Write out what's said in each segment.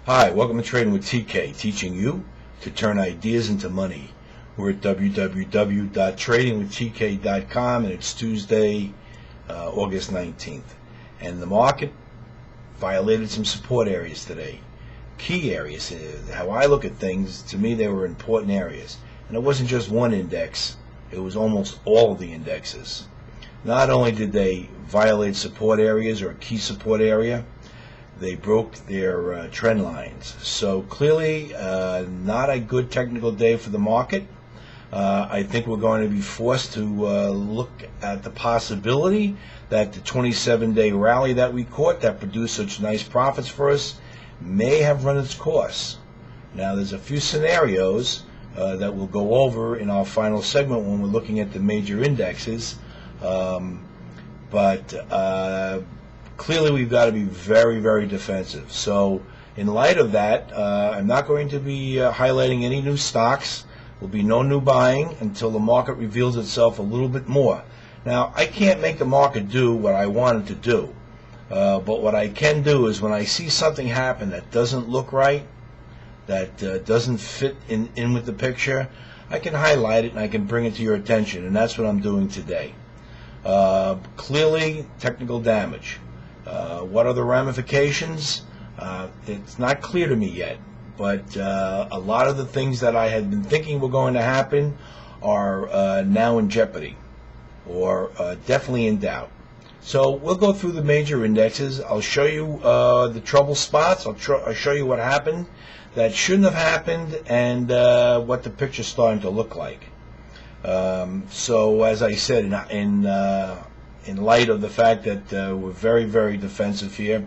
Hi, welcome to Trading with TK, teaching you to turn ideas into money. We're at www.tradingwithtk.com, and it's Tuesday, August 19th. And the market violated some support areas today. Key areas, how I look at things, to me they were important areas. And it wasn't just one index, it was almost all of the indexes. Not only did they violate support areas or a key support area, they broke their trend lines. So clearly not a good technical day for the market. I think we're going to be forced to look at the possibility that the 27-day rally that we caught that produced such nice profits for us may have run its course. Now there's a few scenarios that we'll go over in our final segment when we're looking at the major indexes. Clearly we've got to be very, very defensive. So in light of that, I'm not going to be highlighting any new stocks. There'll be no new buying until the market reveals itself a little bit more. Now, I can't make the market do what I want it to do. But what I can do is when I see something happen that doesn't look right, that doesn't fit in with the picture, I can highlight it and I can bring it to your attention. And that's what I'm doing today. Clearly, technical damage. What are the ramifications? It's not clear to me yet, but a lot of the things that I had been thinking were going to happen are now in jeopardy, or definitely in doubt. So we'll go through the major indexes. I'll show you the trouble spots. I'll show you what happened that shouldn't have happened, and what the picture's starting to look like. So as I said, in light of the fact that we're very, very defensive here,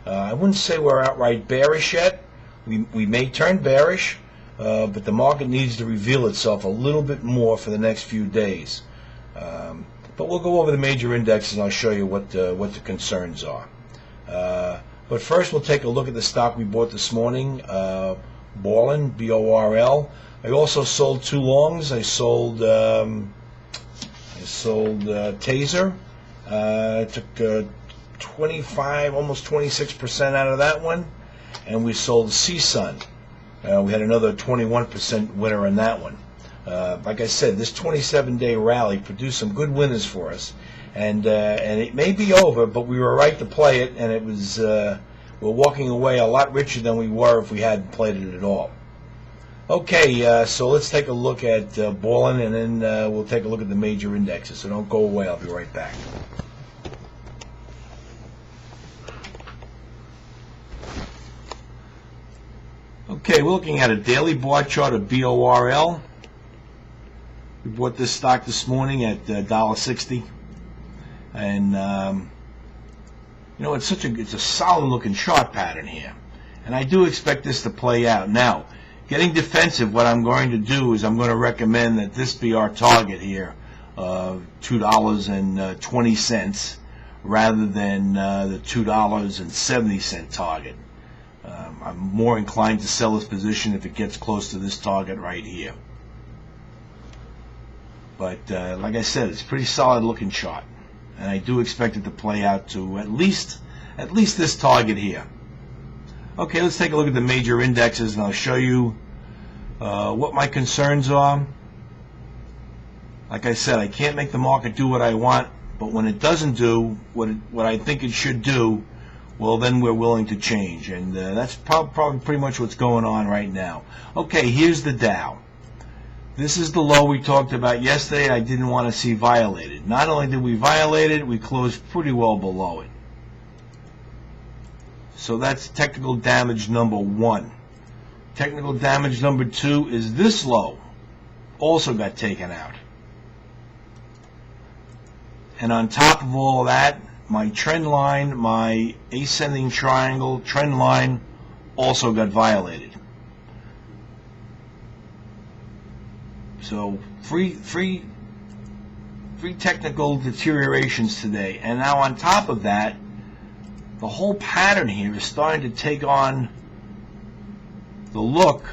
I wouldn't say we're outright bearish yet. We may turn bearish, but the market needs to reveal itself a little bit more for the next few days. But we'll go over the major indexes and I'll show you what the concerns are. But first we'll take a look at the stock we bought this morning, Borland, B-O-R-L. I also sold two longs. I sold Taser. Took 25, almost 26% out of that one, and we sold CSUN. We had another 21% winner in that one. Like I said, this 27-day rally produced some good winners for us, and it may be over, but we were right to play it, and it was we're walking away a lot richer than we were if we hadn't played it at all. Okay, so let's take a look at Borland, and then we'll take a look at the major indexes. So don't go away. I'll be right back. Okay, we're looking at a daily bar chart of BORL. We bought this stock this morning at $1.60, and you know, it's a solid looking chart pattern here, and I do expect this to play out. Now, getting defensive, what I'm going to do is I'm going to recommend that this be our target here of $2.20 rather than the $2.70 target. I'm more inclined to sell this position if it gets close to this target right here. But like I said, it's a pretty solid looking chart, and I do expect it to play out to at least this target here. Okay, let's take a look at the major indexes, and I'll show you what my concerns are. Like I said, I can't make the market do what I want, but when it doesn't do what I think it should do, well, then we're willing to change, and that's probably pretty much what's going on right now. Okay, here's the Dow. This is the low we talked about yesterday. I didn't want to see violated. Not only did we violate it, we closed pretty well below it. So that's technical damage number one. Technical damage number two is this low. Also got taken out. And on top of all that, my trend line, my ascending triangle trend line also got violated. So three technical deteriorations today. And now on top of that, the whole pattern here is starting to take on the look,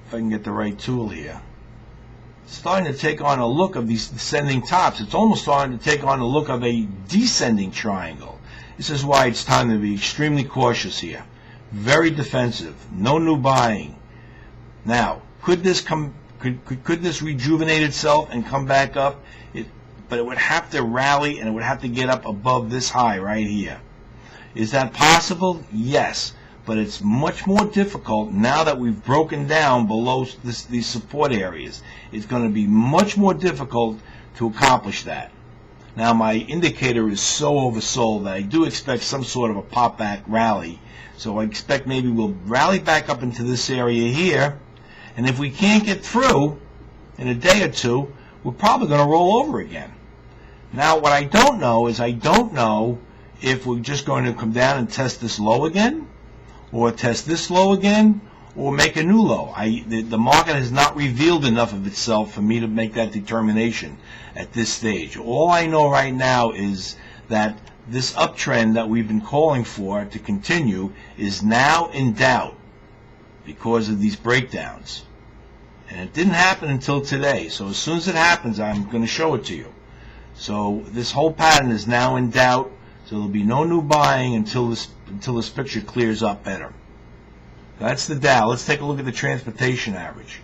if I can get the right tool here, it's starting to take on a look of these descending tops. It's almost starting to take on the look of a descending triangle. This is why it's time to be extremely cautious here. Very defensive. No new buying. Now, could this rejuvenate itself and come back up? But it would have to rally, and it would have to get up above this high right here. Is that possible? Yes. But it's much more difficult now that we've broken down below these support areas. It's going to be much more difficult to accomplish that. Now, my indicator is so oversold that I do expect some sort of a pop-back rally. So I expect maybe we'll rally back up into this area here. And if we can't get through in a day or two, we're probably going to roll over again. Now, what I don't know is I don't know if we're just going to come down and test this low again, or test this low again, or make a new low. The market has not revealed enough of itself for me to make that determination at this stage. All I know right now is that this uptrend that we've been calling for to continue is now in doubt because of these breakdowns. And it didn't happen until today. So as soon as it happens, I'm going to show it to you. So this whole pattern is now in doubt. So there'll be no new buying until this picture clears up better. That's the Dow. Let's take a look at the transportation average.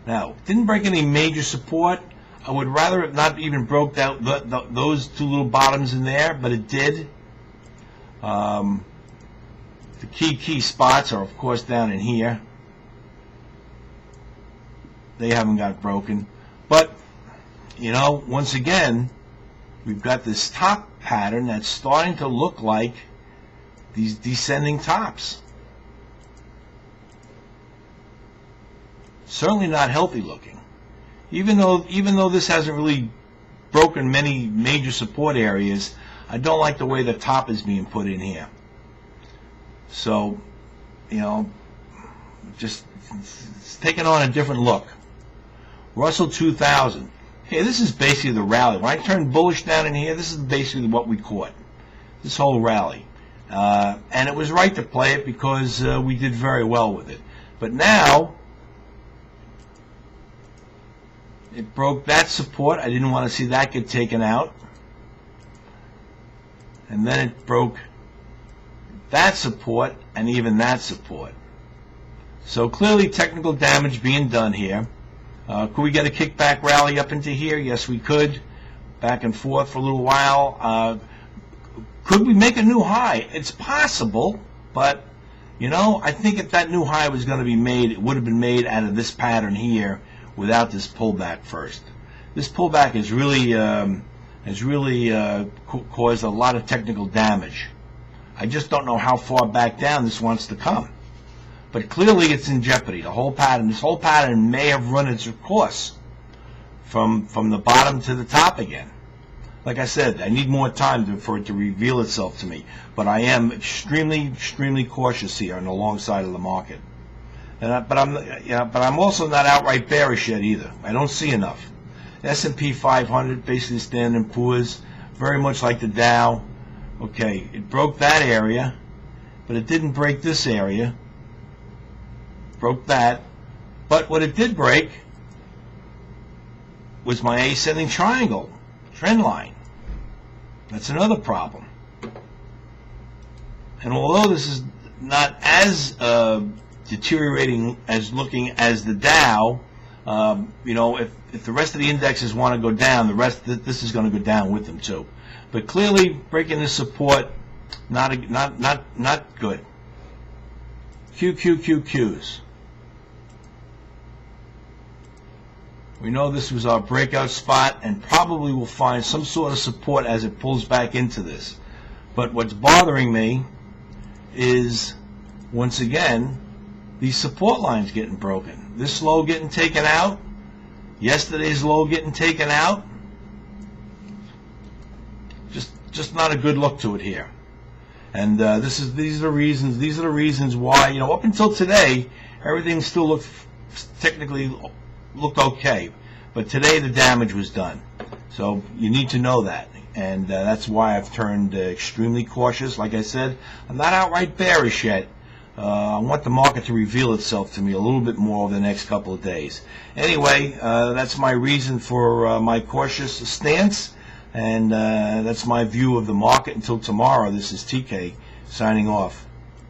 Now, didn't break any major support. I would rather it not even broke out those two little bottoms in there, but it did. The key spots are, of course, down in here. They haven't got broken. But, you know, once again, we've got this top pattern that's starting to look like these descending tops. Certainly not healthy looking. Even though this hasn't really broken many major support areas, I don't like the way the top is being put in here. So, you know, just it's taking on a different look. Russell 2000. Okay, this is basically the rally. When I turned bullish down in here, this is basically what we caught. This whole rally. And it was right to play it because we did very well with it. But now, it broke that support. I didn't want to see that get taken out. And then it broke that support and even that support. So clearly technical damage being done here. Could we get a kickback rally up into here? Yes, we could. Back and forth for a little while. Could we make a new high? It's possible, but, you know, I think if that new high was going to be made, it would have been made out of this pattern here without this pullback first. This pullback has really caused a lot of technical damage. I just don't know how far back down this wants to come. But clearly it's in jeopardy. The whole pattern, this whole pattern may have run its course from the bottom to the top again. Like I said, I need more time for it to reveal itself to me. But I am extremely cautious here on the long side of the market. But I'm also not outright bearish yet either. I don't see enough. S&P 500 basically standing poors, very much like the Dow. Okay, it broke that area, but it didn't break this area. Broke that. But what it did break was my ascending triangle trend line. That's another problem. And although this is not as deteriorating as looking as the Dow, you know, if the rest of the indexes want to go down, this is going to go down with them too. But clearly breaking this support, not good. QQQQs. We know this was our breakout spot, and probably will find some sort of support as it pulls back into this. But what's bothering me is, once again, these support lines getting broken. This low getting taken out. Yesterday's low getting taken out. Just not a good look to it here. And these are the reasons why, you know, up until today, everything still technically looked okay. But today the damage was done. So you need to know that. And that's why I've turned extremely cautious. Like I said, I'm not outright bearish yet. I want the market to reveal itself to me a little bit more over the next couple of days. Anyway, that's my reason for my cautious stance. And that's my view of the market until tomorrow. This is TK signing off.